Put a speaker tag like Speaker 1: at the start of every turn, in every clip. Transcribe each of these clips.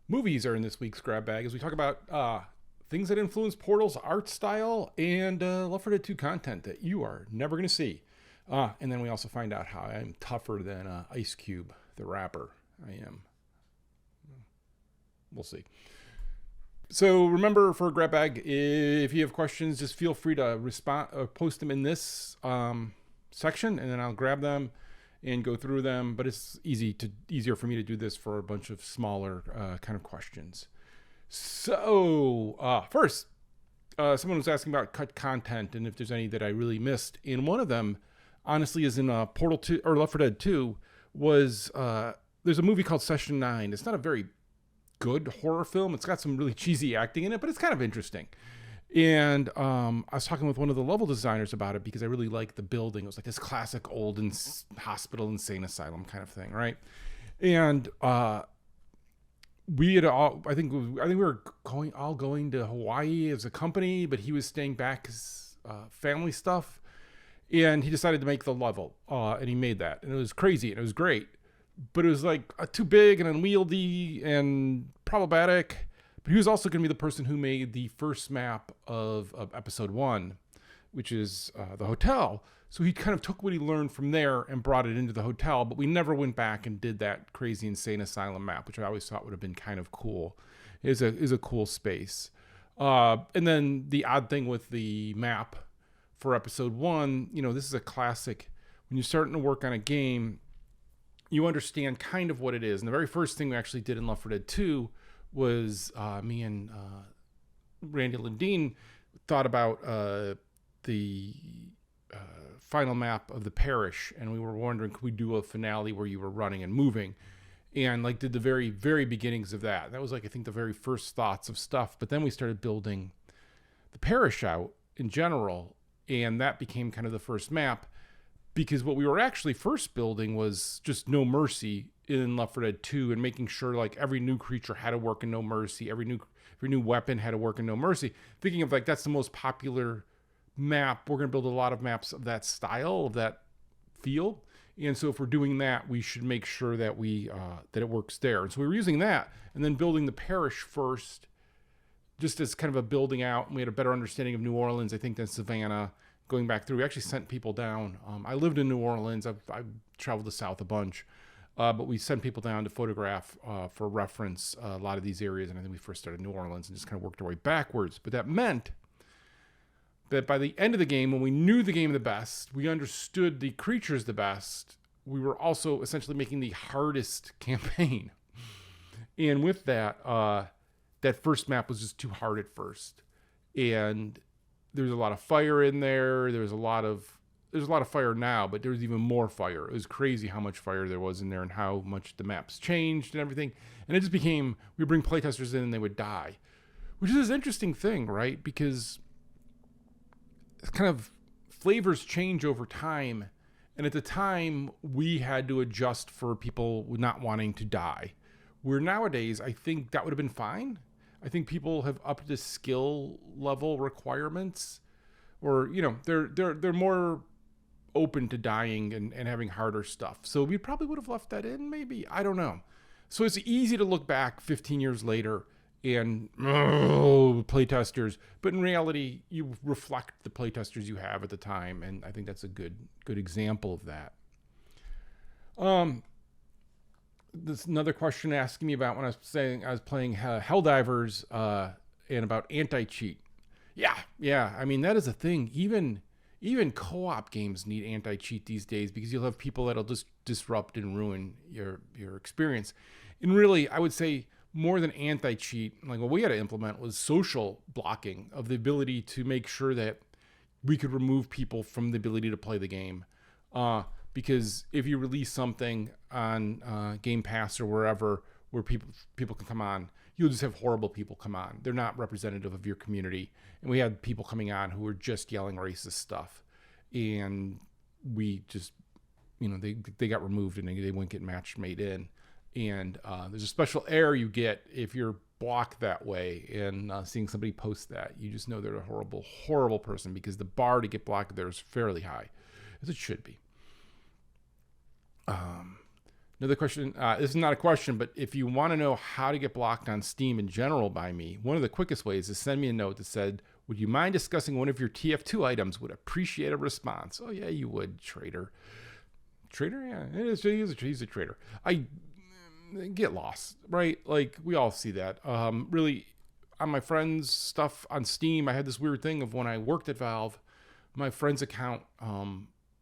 Speaker 1: Movies are in this week's grab bag as we talk about things that influence Portal's art style and Left 4 Dead 2 content that you are never going to see. And then we also find out how I'm tougher than Ice Cube, the rapper. I am. We'll see. So remember, for grab bag, if you have questions, just feel free to respond or post them in this section, and then I'll grab them and go through them. But it's easier for me to do this for a bunch of smaller kind of questions. So first, someone was asking about cut content and if there's any that I really missed. And one of them, honestly, is in Portal 2 or Left 4 Dead 2. Was there's a movie called Session 9. It's not a very good horror film. It's got some really cheesy acting in it, but it's kind of interesting. And I was talking with one of the level designers about it because I really like the building. It was like this classic old hospital, insane asylum kind of thing, right? And we had all, I think we were going to Hawaii as a company, but he was staying back because family stuff. And he decided to make the level, and he made that, and it was crazy, and it was great. But it was like too big and unwieldy and problematic. But he was also going to be the person who made the first map of episode 1, which is the hotel. So he kind of took what he learned from there and brought it into the hotel. But we never went back and did that crazy insane asylum map, which I always thought would have been kind of cool. Is a cool space. And then the odd thing with the map for episode 1, this is a classic. When you're starting to work on a game, you understand kind of what it is. And the very first thing we actually did in Left 4 Dead 2 was me and Randy Lindeen thought about the final map of the parish. And we were wondering, could we do a finale where you were running and moving? And did the very, very beginnings of that. That was I think the very first thoughts of stuff. But then we started building the parish out in general. And that became kind of the first map. Because what we were actually first building was just No Mercy in Left 4 Dead 2 and making sure every new creature had to work in No Mercy. Every new weapon had to work in No Mercy. Thinking of that's the most popular map. We're going to build a lot of maps of that style, of that feel. And so if we're doing that, we should make sure that that it works there. And so we were using that and then building the parish first, just as kind of a building out. And we had a better understanding of New Orleans, I think, than Savannah. Going back through, we actually sent people down. I lived in New Orleans. I've traveled the South a bunch, but we sent people down to photograph for reference a lot of these areas. And I think we first started in New Orleans and just kind of worked our way backwards. But that meant that by the end of the game, when we knew the game the best, we understood the creatures the best, we were also essentially making the hardest campaign. And with that, that first map was just too hard at first. And there's a lot of fire in there. There's a lot of fire now, but there's even more fire. It was crazy how much fire there was in there and how much the maps changed and everything. And it just became, we would bring playtesters in and they would die, which is an interesting thing, right? Because it's kind of flavors change over time. And at the time, we had to adjust for people not wanting to die. Where nowadays, I think that would have been fine. I think people have upped the skill level requirements, or they're more open to dying and having harder stuff. So we probably would have left that in, maybe. I don't know. So it's easy to look back 15 years later and playtesters, but in reality, you reflect the playtesters you have at the time, and I think that's a good example of that. There's another question asking me about when I was saying I was playing Helldivers and about anti-cheat. Yeah. I mean, that is a thing. Even co-op games need anti-cheat these days because you'll have people that'll just disrupt and ruin your experience. And really, I would say more than anti-cheat, what we had to implement was social blocking of the ability to make sure that we could remove people from the ability to play the game. Because if you release something on Game Pass or wherever where people can come on, you'll just have horrible people come on. They're not representative of your community. And we had people coming on who were just yelling racist stuff. And we just, they got removed and they wouldn't get matched made in. And there's a special error you get if you're blocked that way. And seeing somebody post that, you just know they're a horrible, horrible person because the bar to get blocked there is fairly high, as it should be. Another question. This is not a question, but if you want to know how to get blocked on Steam in general by me, one of the quickest ways is send me a note that said, "Would you mind discussing one of your TF2 items? Would appreciate a response." Oh yeah, you would, traitor. Traitor? Yeah, it is. He's a traitor. I get lost, right? Like we all see that. Really, on my friend's stuff on Steam, I had this weird thing of when I worked at Valve, my friend's account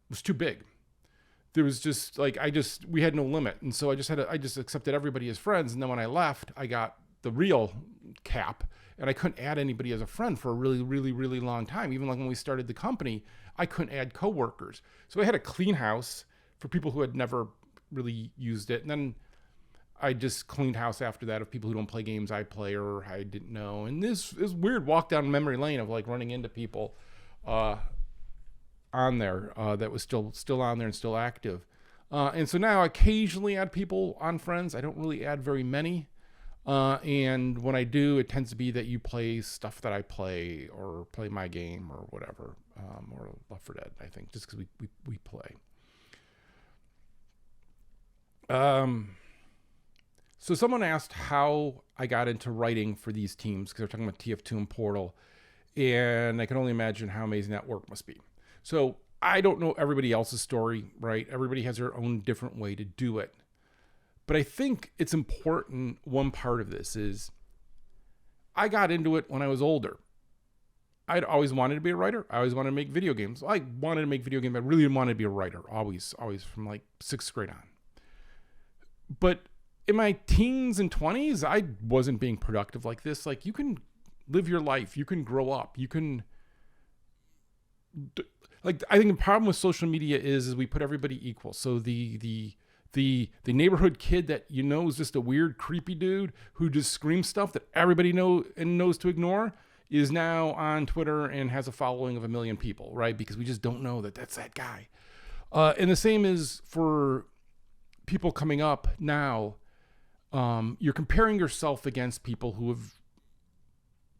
Speaker 1: was too big. There was just like we had no limit, and so I just accepted everybody as friends. And then when I left, I got the real cap, and I couldn't add anybody as a friend for a really, really, really long time. Even like when we started the company, I couldn't add coworkers. So I had a clean house for people who had never really used it, and then I just cleaned house after that of people who don't play games I play or I didn't know. And this is weird walk down memory lane of like running into people on there that was still on there and still active. And so now I occasionally add people on friends. I don't really add very many. And when I do, it tends to be that you play stuff that I play or play my game or whatever, or Left 4 Dead, I think, just because we play. So someone asked how I got into writing for these teams because they're talking about TF2 and Portal, and I can only imagine how amazing that work must be. So I don't know everybody else's story, right? Everybody has their own different way to do it. But I think it's important, one part of this is I got into it when I was older. I'd always wanted to be a writer. I always wanted to make video games. I wanted to make video games. I really didn't want to be a writer, always from like 6th grade on. But in my teens and 20s, I wasn't being productive like this. Like, you can live your life. You can grow up. You can... Like, I think the problem with social media is we put everybody equal. So the neighborhood kid that you know is just a weird, creepy dude who just screams stuff that everybody knows to ignore is now on Twitter and has a following of 1 million people, right? Because we just don't know that that's that guy. And the same is for people coming up now. You're comparing yourself against people who have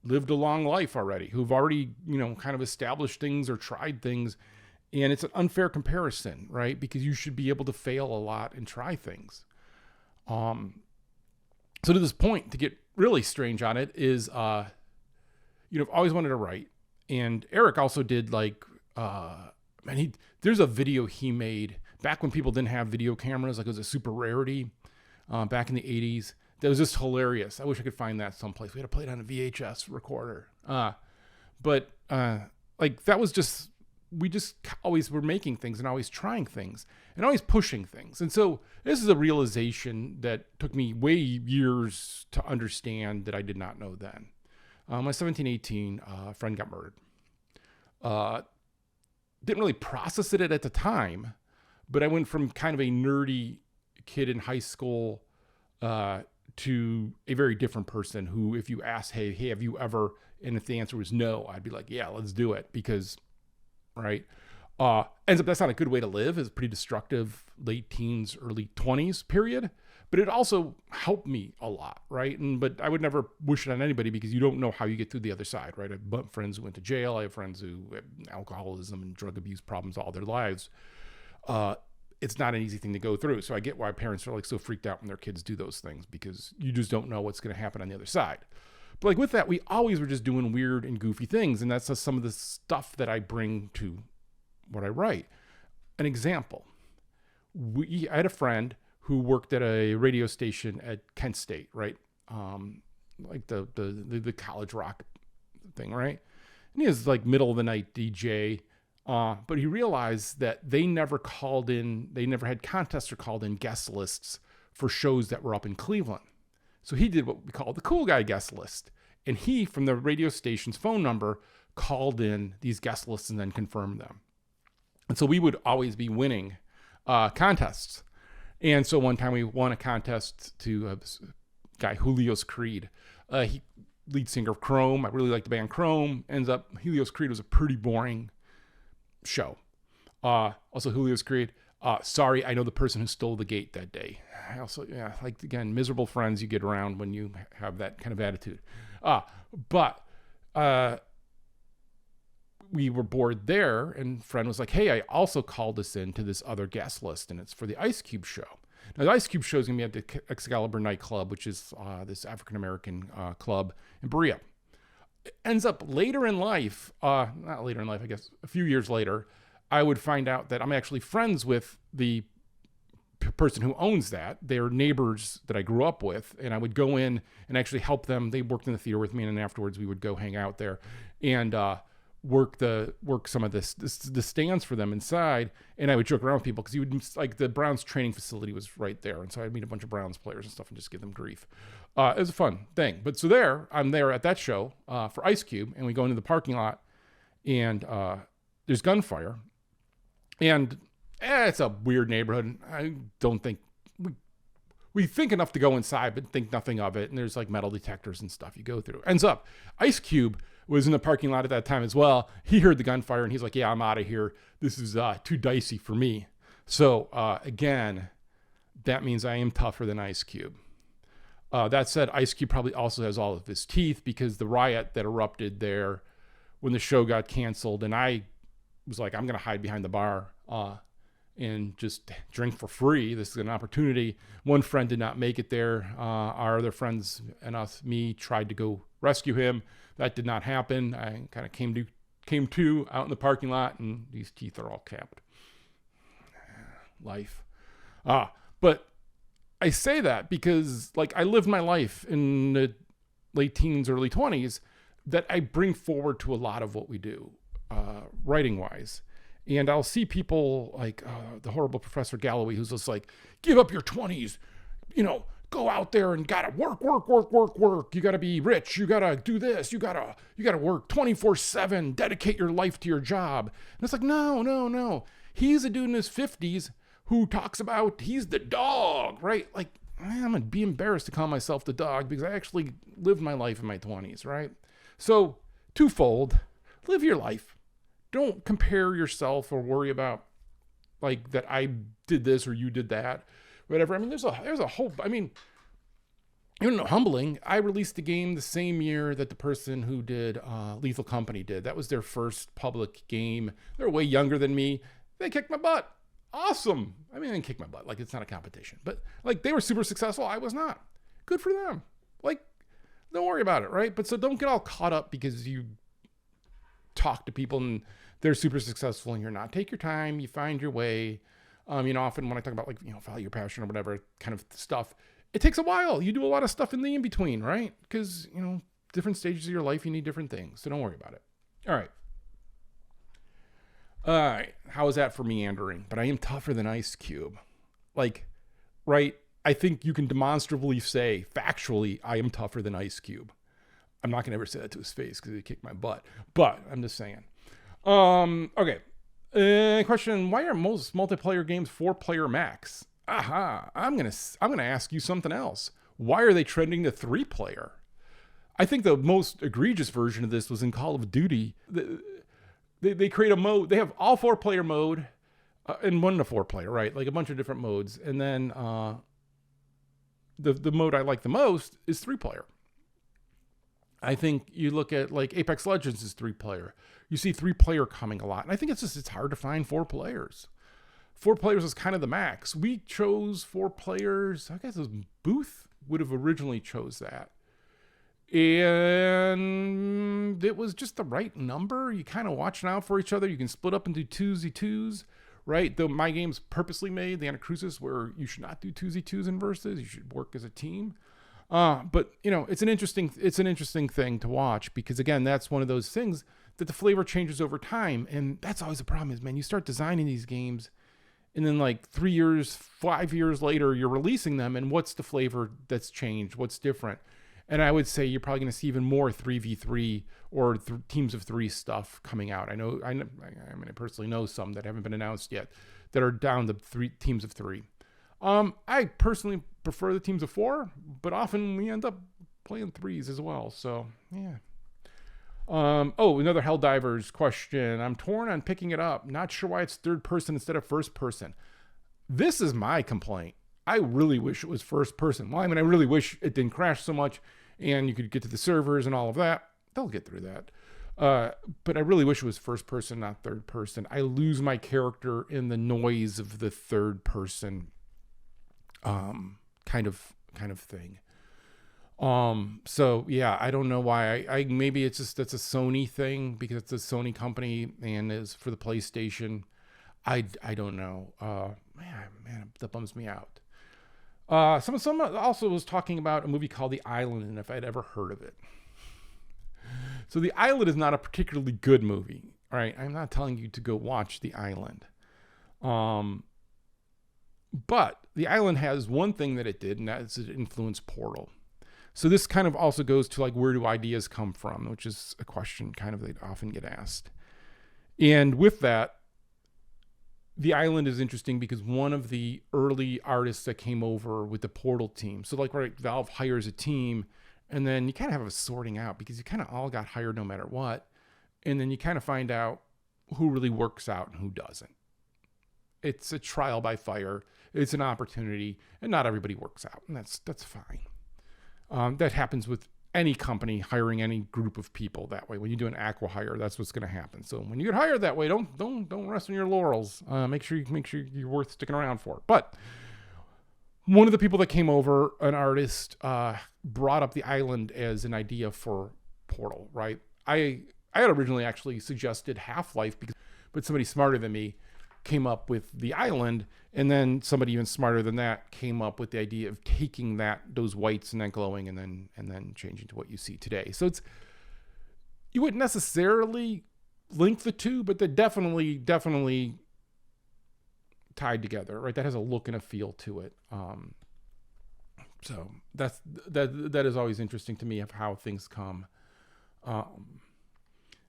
Speaker 1: lived a long life already, who've already, kind of established things or tried things. And it's an unfair comparison, right? Because you should be able to fail a lot and try things. So to this point, to get really strange on it is, I've always wanted to write. And Eric also did there's a video he made back when people didn't have video cameras, like it was a super rarity back in the 80s. That was just hilarious. I wish I could find that someplace. We had to play it on a VHS recorder. But that was just, we just always were making things and always trying things and always pushing things. And so this is a realization that took me way years to understand that I did not know then. My 17, 18 friend got murdered. Didn't really process it at the time, but I went from kind of a nerdy kid in high school to a very different person who, if you ask, hey, have you ever, and if the answer was no, I'd be like, yeah, let's do it, because, right? Ends up that's not a good way to live. It's a pretty destructive late teens, early 20s period, but it also helped me a lot, right? But I would never wish it on anybody because you don't know how you get through the other side, right? I have friends who went to jail. I have friends who have alcoholism and drug abuse problems all their lives. It's not an easy thing to go through. So I get why parents are so freaked out when their kids do those things, because you just don't know what's going to happen on the other side. But with that, we always were just doing weird and goofy things. And that's some of the stuff that I bring to what I write. An example, I had a friend who worked at a radio station at Kent State, right? Like the college rock thing, right? And he was middle of the night DJ. But he realized that they never had contests or called in guest lists for shows that were up in Cleveland. So he did what we call the cool guy guest list. And he, from the radio station's phone number, called in these guest lists and then confirmed them. And so we would always be winning contests. And so one time we won a contest to a guy, Helios Creed. He lead singer of Chrome. I really liked the band Chrome. Ends up, Helios Creed was a pretty boring show. Also Helios Creed, sorry, I know the person who stole the gate that day. I also, again, miserable friends you get around when you have that kind of attitude. But we were bored there, and friend was like, hey, I also called us into this other guest list, and it's for the Ice Cube show. Now, the Ice Cube show is going to be at the Excalibur nightclub, which is this African-American club in Berea. It ends up later in life, not later in life, I guess, a few years later, I would find out that I'm actually friends with the person who owns that. They're neighbors that I grew up with, and I would go in and actually help them. They worked in the theater with me, and then afterwards we would go hang out there and work some of the stands for them inside. And I would joke around with people because you would, like, the Browns training facility was right there, and so I'd meet a bunch of Browns players and stuff and just give them grief. It was a fun thing. But so I'm there at that show for Ice Cube, and we go into the parking lot, and there's gunfire, and it's a weird neighborhood. I don't think we think enough to go inside, but think nothing of it. And there's like metal detectors and stuff you go through. Ends up, Ice Cube was in the parking lot at that time as well. He heard the gunfire and he's like, yeah, I'm out of here. This is too dicey for me. So again, that means I am tougher than Ice Cube. That said, Ice Cube probably also has all of his teeth because the riot that erupted there when the show got canceled, and I was like, I'm going to hide behind the bar and just drink for free. This is an opportunity. One friend did not make it there. Our other friends and me tried to go rescue him. That did not happen. I kind of came to out in the parking lot, and these teeth are all capped. Life. But I say that because, like, I lived my life in the late teens, early 20s that I bring forward to a lot of what we do, writing-wise. And I'll see people like the horrible Professor Galloway, who's just like, give up your 20s, go out there and gotta work. You gotta be rich. You gotta do this. You gotta work 24/7, dedicate your life to your job. And it's like, no. He's a dude in his 50s who talks about he's the dog, right? Like, I'm gonna be embarrassed to call myself the dog because I actually lived my life in my 20s, right? So twofold, live your life. Don't compare yourself or worry about like that I did this or you did that, whatever. I mean, there's a whole, humbling. I released the game the same year that the person who did Lethal Company did. That was their first public game. They're way younger than me. They kicked my butt. Awesome. I mean, they didn't kick my butt. Like, it's not a competition, but like they were super successful. I was not. Good for them. Like, don't worry about it, right? But so don't get all caught up because you talk to people and they're super successful and you're not. Take your time. You find your way. Often when I talk about like, follow your passion or whatever kind of stuff, it takes a while. You do a lot of stuff in the in-between, right? Because, different stages of your life, you need different things. So don't worry about it. All right. How is that for meandering? But I am tougher than Ice Cube. Like, right? I think you can demonstrably say, factually, I am tougher than Ice Cube. I'm not going to ever say that to his face because he kicked my butt. But I'm just saying. Okay. Question: why are most multiplayer games 4-player max? I'm gonna ask you something else. Why are they trending to 3-player? I think the most egregious version of this was in Call of Duty. They create a mode. They have all 4-player mode and 1 to 4-player, right? Like a bunch of different modes, and then the mode I like the most is 3-player. I think you look at like Apex Legends is 3-player. You see 3-player coming a lot. And I think it's hard to find 4 players. 4 players is kind of the max. We chose 4 players. I guess it was Booth would have originally chose that. And it was just the right number. You kind of watching out for each other. You can split up into 2v2s, right? Though my game's purposely made, the Anacrusis, where you should not do 2v2s and versus. You should work as a team. But it's an interesting thing to watch because again, that's one of those things that the flavor changes over time. And that's always the problem is, man, you start designing these games and then like 3 years, 5 years later, you're releasing them. And what's the flavor that's changed? What's different? And I would say you're probably going to see even more 3v3 or teams of 3 stuff coming out. I personally know some that haven't been announced yet that are down to 3 teams of 3. I personally prefer the teams of 4, but often we end up playing 3s as well. So yeah. Another Helldivers question. I'm torn on picking it up. Not sure why it's 3rd person instead of 1st person. This is my complaint. I really wish it was 1st person. Well, I really wish it didn't crash so much and you could get to the servers and all of that. They'll get through that. But I really wish it was 1st person, not 3rd person. I lose my character in the noise of the 3rd person. kind of thing. So yeah, I don't know why. I maybe it's just that's a Sony thing because it's a Sony company and is for the PlayStation. I don't know. Man, that bums me out. Someone also was talking about a movie called The Island and if I'd ever heard of it. So The Island is not a particularly good movie, right? I'm not telling you to go watch The Island. But The Island has one thing that it did, and that is it influenced Portal. So this kind of also goes to like, where do ideas come from, which is a question kind of they often get asked. And with that, The Island is interesting because one of the early artists that came over with the Portal team. So like, right, Valve hires a team and then you kind of have a sorting out because you kind of all got hired no matter what. And then you kind of find out who really works out and who doesn't. It's a trial by fire. It's an opportunity and not everybody works out. And that's fine. That happens with any company hiring any group of people that way. When you do an acqui-hire, that's what's going to happen. So when you get hired that way, don't rest on your laurels. Make sure you're worth sticking around for. But one of the people that came over, an artist, brought up The Island as an idea for Portal. Right? I had originally actually suggested Half-Life but somebody smarter than me came up with The Island, and then somebody even smarter than that came up with the idea of taking those whites and then glowing and then changing to what you see today. So you wouldn't necessarily link the two, but they're definitely tied together, right? That has a look and a feel to it. So that is always interesting to me of how things come. And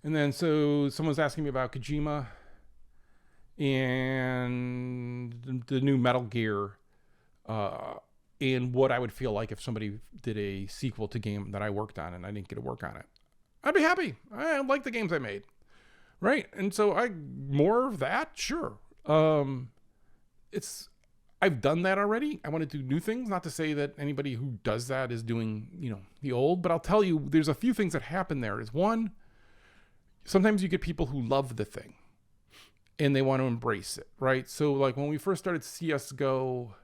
Speaker 1: then so someone's asking me about Kojima and the new Metal Gear, and what I would feel like if somebody did a sequel to game that I worked on and I didn't get to work on it. I'd be happy. I like the games I made, right? And so more of that, sure. I've done that already. I want to do new things. Not to say that anybody who does that is doing, the old, but I'll tell you, there's a few things that happen there. Is one, sometimes you get people who love the thing and they want to embrace it, right? So like when we first started CSGO,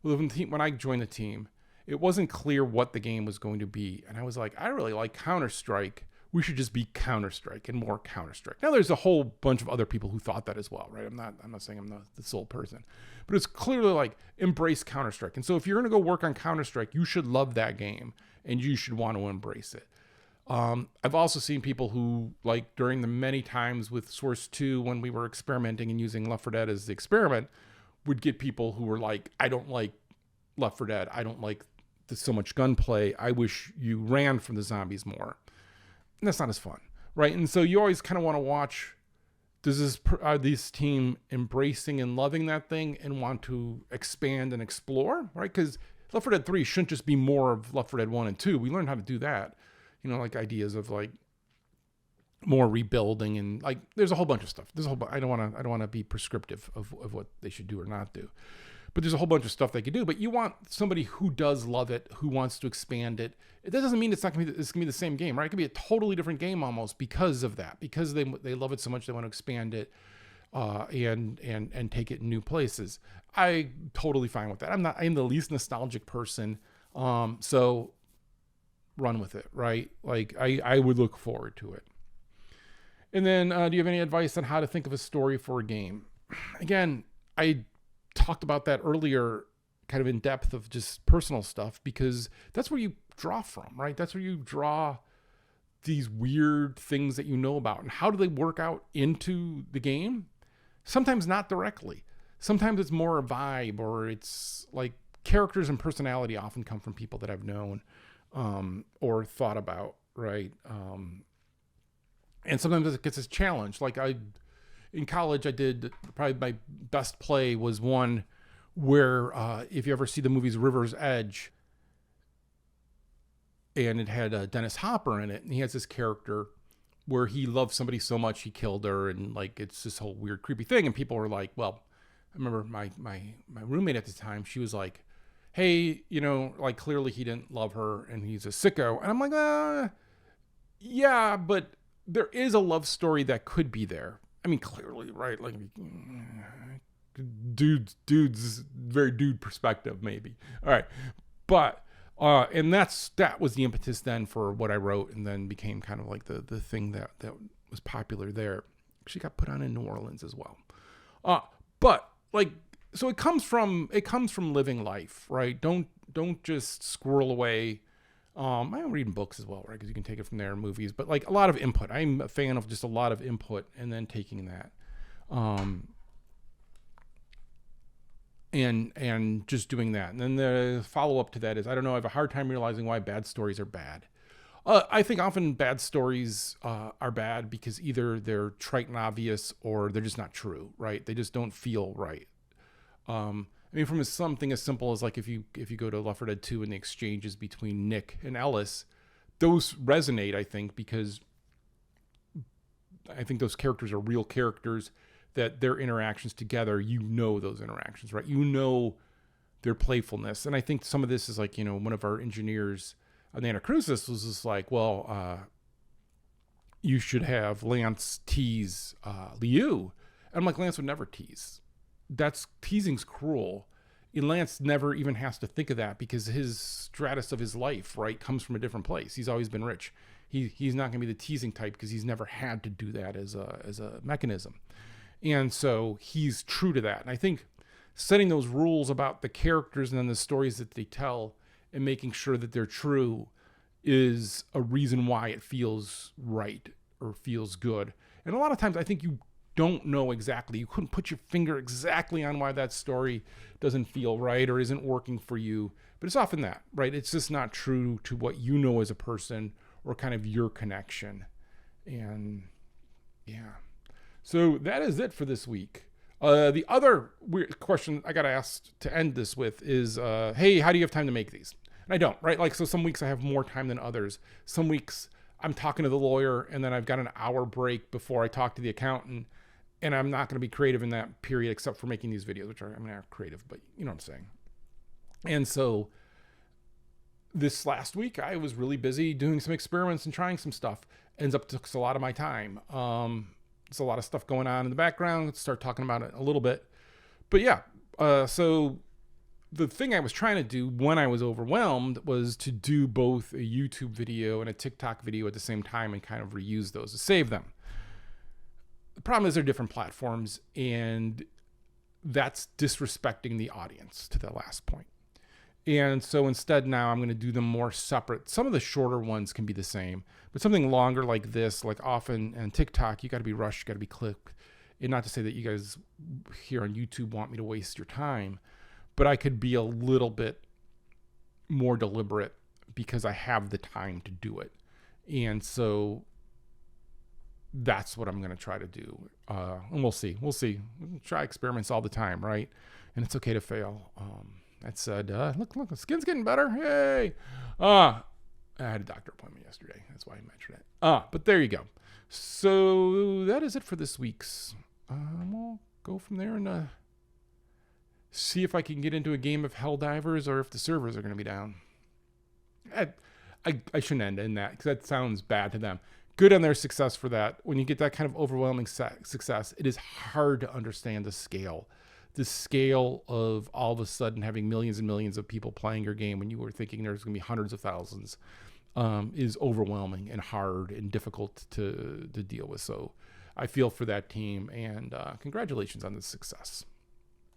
Speaker 1: when I joined the team, it wasn't clear what the game was going to be. And I was like, I really like Counter-Strike. We should just be Counter-Strike and more Counter-Strike. Now there's a whole bunch of other people who thought that as well, right? I'm not saying I'm the sole person, but it's clearly like embrace Counter-Strike. And so if you're going to go work on Counter-Strike, you should love that game and you should want to embrace it. I've also seen people who, like during the many times with Source 2, when we were experimenting and using Left 4 Dead as the experiment, would get people who were like, I don't like Left 4 Dead. I don't like so much gunplay. I wish you ran from the zombies more. And that's not as fun, right? And so you always kind of want to watch, are this team embracing and loving that thing and want to expand and explore, right? Because Left 4 Dead 3 shouldn't just be more of Left 4 Dead 1 and 2. We learned how to do that. Like ideas of like more rebuilding and like there's a whole bunch of stuff. I don't want to be prescriptive of what they should do or not do. But there's a whole bunch of stuff they could do. But you want somebody who does love it, who wants to expand it. That doesn't mean it's going to be the same game, right? It could be a totally different game almost because of that. Because they love it so much they want to expand it and take it in new places. I'm totally fine with that. I'm the least nostalgic person. So run with it, right? Like I would look forward to it. And then do you have any advice on how to think of a story for a game? Again, I talked about that earlier kind of in depth of just personal stuff because that's where you draw from, right? That's where you draw these weird things that you know about and how do they work out into the game? Sometimes not directly. Sometimes it's more a vibe or it's like characters and personality often come from people that I've known or thought about, right? And sometimes it gets a challenge. Like in college, I did probably my best play was one where if you ever see the movies River's Edge, and it had Dennis Hopper in it, and he has this character where he loves somebody so much he killed her, and like it's this whole weird creepy thing, and people were like, well, I remember my roommate at the time, she was like, hey, like clearly he didn't love her and he's a sicko. And I'm like, yeah, but there is a love story that could be there. I mean, clearly, right? Like, dude's very dude perspective, maybe. All right. But, and that was the impetus then for what I wrote, and then became kind of like the thing that was popular there. She got put on in New Orleans as well. But like, so it comes from living life, right? Don't just squirrel away. I'm reading books as well, right? Because you can take it from there, movies, but like a lot of input. I'm a fan of just a lot of input and then taking that, and just doing that. And then the follow up to that is, I don't know, I have a hard time realizing why bad stories are bad. I think often bad stories are bad because either they're trite and obvious or they're just not true, right? They just don't feel right. I mean, from something as simple as like if you go to Left 4 Dead 2 and the exchanges between Nick and Ellis, those resonate, I think, because I think those characters are real characters, that their interactions together, those interactions, right? Their playfulness. And I think some of this is like, one of our engineers on the Anacrusis was just like, well, you should have Lance tease Liu. And I'm like, Lance would never tease. Teasing's cruel. And Lance never even has to think of that because his stratus of his life, right, comes from a different place. He's always been rich. He's not going to be the teasing type because he's never had to do that as a mechanism. And so he's true to that. And I think setting those rules about the characters and then the stories that they tell and making sure that they're true is a reason why it feels right or feels good. And a lot of times I think you don't know exactly. You couldn't put your finger exactly on why that story doesn't feel right or isn't working for you. But it's often that, right? It's just not true to what you know as a person or kind of your connection. And yeah. So that is it for this week. The other weird question I got asked to end this with is, hey, how do you have time to make these? And I don't, right? Like, so some weeks I have more time than others. Some weeks I'm talking to the lawyer and then I've got an hour break before I talk to the accountant. And I'm not going to be creative in that period, except for making these videos, which are, are creative, but you know what I'm saying? And so this last week, I was really busy doing some experiments and trying some stuff. Ends up took a lot of my time. There's a lot of stuff going on in the background. Let's start talking about it a little bit. But yeah, so the thing I was trying to do when I was overwhelmed was to do both a YouTube video and a TikTok video at the same time and kind of reuse those to save them. The problem is they're different platforms, and that's disrespecting the audience to the last point. And so instead now I'm going to do them more separate. Some of the shorter ones can be the same, but something longer like this, like often on TikTok, you got to be rushed, you got to be clipped. And not to say that you guys here on YouTube want me to waste your time, but I could be a little bit more deliberate because I have the time to do it. And so that's what I'm going to try to do. And we'll see. We try experiments all the time, right? And it's okay to fail. That said, look, the skin's getting better. Yay. I had a doctor appointment yesterday. That's why I mentioned it. But there you go. So that is it for this week's. We'll go from there and see if I can get into a game of Helldivers or if the servers are going to be down. I shouldn't end in that because that sounds bad to them. Good on their success for that. When you get that kind of overwhelming success, it is hard to understand the scale. The scale of all of a sudden having millions and millions of people playing your game when you were thinking there's going to be hundreds of thousands is overwhelming and hard and difficult to deal with. So I feel for that team, and congratulations on the success.